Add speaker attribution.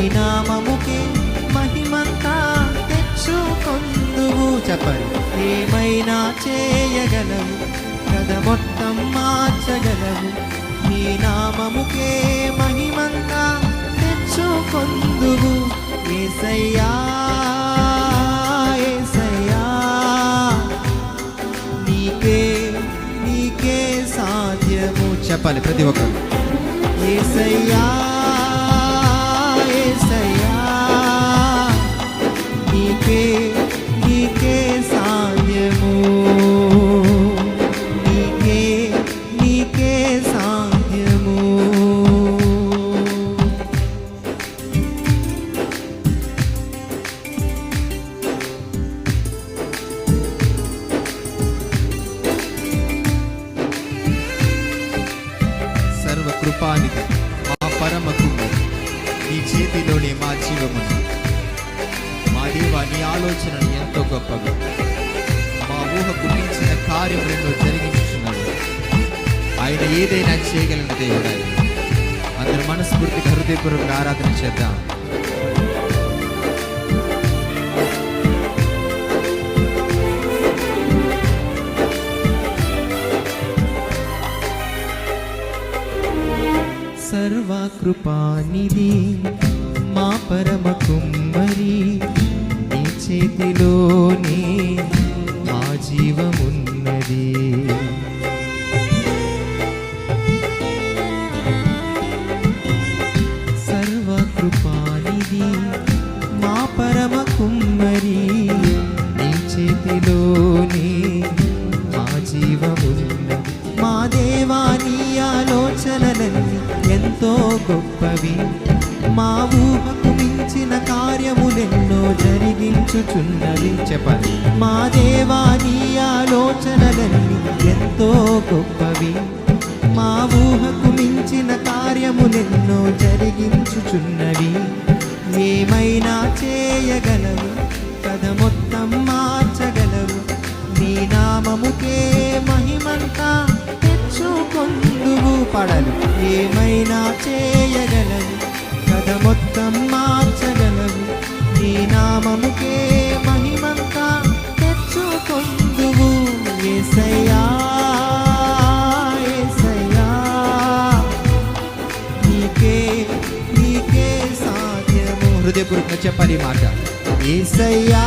Speaker 1: నామముకే మహిమంతా తెచ్చుకొందువు. చెప్పండి. ఏమైనా చేయగలవు, కథ మొత్తం మార్చగలవు. నీ నామముకే మహిమంతా తెచ్చుకొందువు. యేసయ్యా యేసయ్యా, నీకే సాధ్యము. చెప్పాలి ప్రతి ఒక్కరు. యేసయ్యా యేసయ్యా, నీకే సాధ్యము. నీకే సాధ్యము. సర్వకృపానిధి మా పరమ కుమారుడు, నీ చేతిలోనే మా జీవమును. మా దేవా, నీ ఆలోచనలు ఎంతో గొప్పగా, మా ఊహకు మించిన కార్యములను జరిగించుచున్నాడు. ఆయన ఏదైనా చేయగలిగిన దేవుడు. అందరూ మనస్ఫూర్తిగా హృదయపూర్వక ఆరాధన చేద్దాం. సర్వకృపానిధి మా పరమ కుమ్మరి, నీ చేతిలోనే మా జీవమున్నది. సర్వకృపానిధి మా పరమ కుమ్మరి, నీ చేతిలోనే మా జీవమున్నది. మా దేవా, నీ ఆలోచనలన్నీ ఎంతో గొప్పవి. మా ఊహకు మించిన కార్యములెన్నో జరిగించుచున్నవి. చెప్పాలి. మా దేవా, నీ ఆలోచనలన్నీ ఎంతో గొప్పవి. మా ఊహకు మించిన కార్యములెన్నో జరిగించుచున్నవి. ఏమైనా చేయగలవు, కథ మొత్తం మార్చగలవు. నీ నామముకే మహిమంతా తెచ్చుకొందువు. పాడాలి. ఏమైనా చేయగలవు, కథ మొత్తం మార్చగలవు. నీ నామముకే మహిమంతా తెచ్చుకొందువు. యేసయ్యా యేసయ్యా, నీకే సాధ్యము. హృదయపూర్వకంగా చెప్పాలి మాట. యేసయ్యా